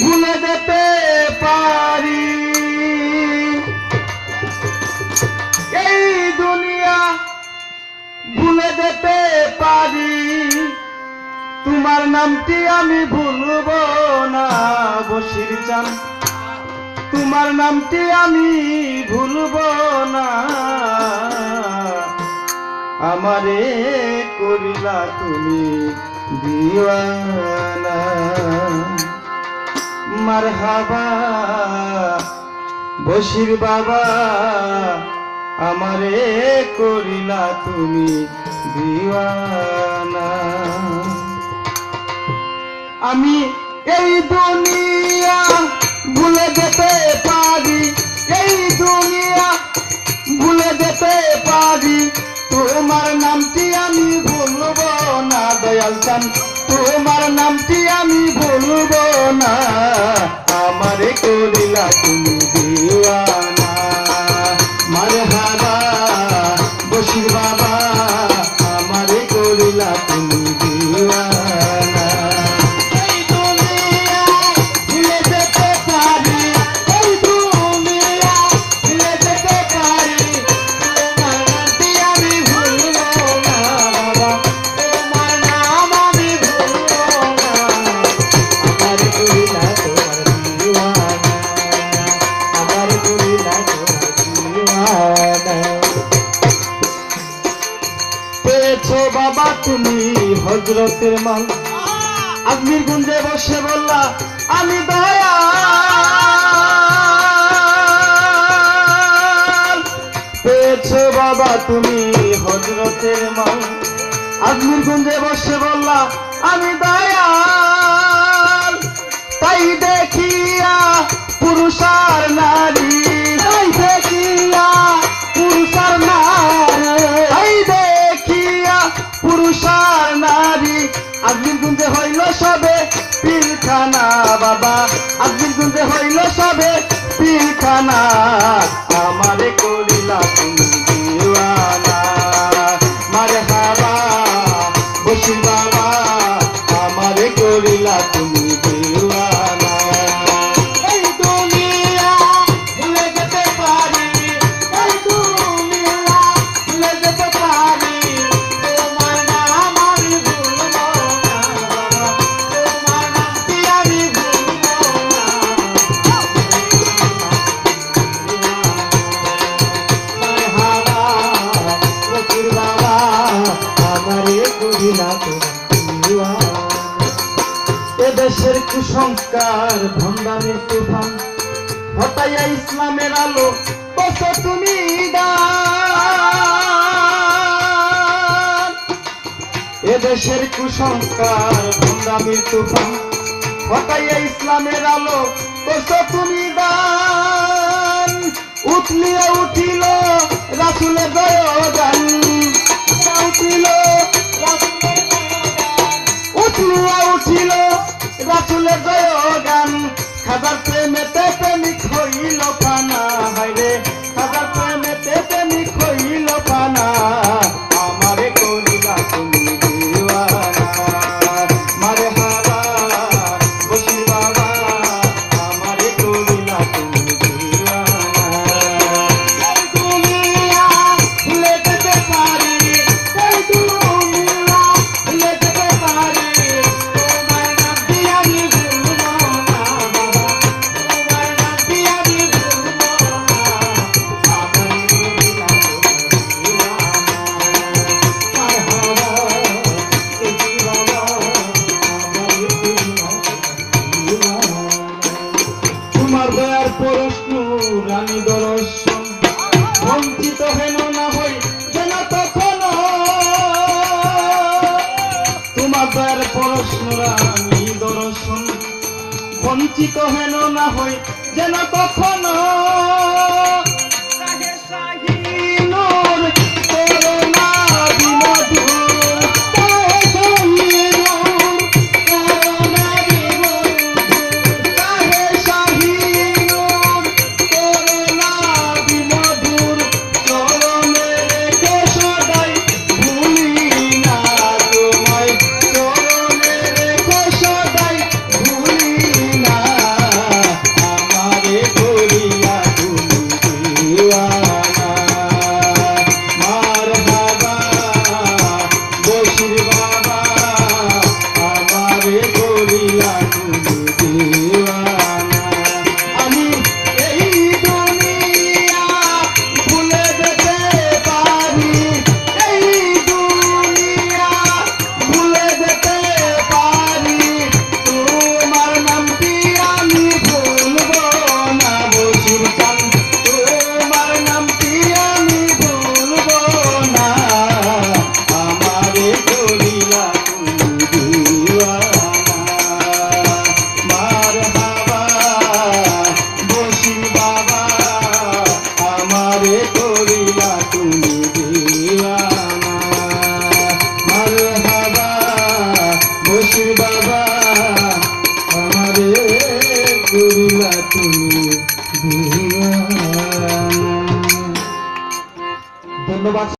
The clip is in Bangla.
ভুলে যেতে পারি এই দুনিয়া ভুলে যেতে পারি তোমার নামটি আমি ভুলব না বশির চান তোমার নামটি আমি ভুলব না আমারে করিলা তুমি দিওয়ানা মারহাবা বশির বাবা আমারে করিলা তুমি দিওয়ানা আমি এই দুনিয়া ভুলে যেতে পারি এই দুনিয়া ভুলে যেতে পারি তোমার নামটি আমি ভুলব না দয়াল চান তোমার নামটি আমি ভুলব না আমারে করিলা তুমি দিওয়ানা মারহাবা বশির বাবা আমারে করিলা তুমি দিওয়ানা এই দুনিয়া ভুলে যেতে পারি এই দুনিয়া ভুলে যেতে পারি তোমার নামটি আমি ভুলব না বাবা তোমার নাম আমি ভুলব না আমারে করিলা তোমার দিওয়ানা আমারে করিলা তোমার দিওয়ানা পেয়েছো বাবা তুমি হযরতের মাল আজমির গুঞ্জে বসে বললা আমি দয়াল পেয়েছো বাবা তুমি হযরতের মাল আজমির গুঞ্জে বসে বললা আমি দয়াল তাই দেখিয়া পুরুষ আর নারী তাই দেখিয়া পুরুষ আর নারী তাই দেখিয়া পুরুষ আর নারী আজমির গুঞ্জে হইল সবে পিলখানা বাবা আজমির গুঞ্জে হইল সবে পিলখানা আমারে করিলা তুমি দিওয়ানা মারহাবা বশির বাবা আমারে করিলা তুমি দিওয়ানা এই দুনিয়া ভুলে যেতে পারি এই দুনিয়া ভুলে যেতে পারি তোমার নাম আমি ভুলব না তোমার নামটি আমি ভুলব না মারহাবা বশির বাবা আমারে করিলা তুমি দিওয়ানা এদেশের কুসংস্কার ভণ্ডামির তুফান হটাইয়া ইসলামের আলো বসো তুমি দান এদেশের কুসংস্কার ভণ্ডামির তুফান হটাইয়া ইসলামের আলো বসো তুমি দান উঠলিয়া উঠিল রাসূলের জয়গান উঠিল উঠলিয়া উঠিল রাসূলের জয়গান খাজার প্রেমেতে প্রেমিক হইল পানা হায়রে খাজার প্রেমেতে প্রেমিক হইল পানা আমারে করিলা তুমি দিওয়ানা মারহাবা বশির বাবা আমারে করিলা তুমি দিওয়ানা এই দুনিয়া ভুলে যেতে পারি এই দুনিয়া ভুলে যেতে পারি তোমার নামটি আমি ভুলব না বাবা তোমার নামটি আমি ভুলব না আমারে করিলা তুমি তোমার দয়ার প্রশ্ন রানী দর্শন বঞ্চিত হেন না হই যেন তখনো তোমার দয়ার প্রশ্ন রানী দর্শন বঞ্চিত হেন না হই যেন তখনো শাহিনুর করোনা বিমধুর শাহিনুর করোনা বিমধুর শাহিনুর করোনা বিমধুর চরণে রেখে সদাই ভুলি না তোমায় চরণে রেখে সদাই ভুলি না করিলা তুমি দিওয়ানা মারহাবা বশির বাবা আমারে করিলা তুমি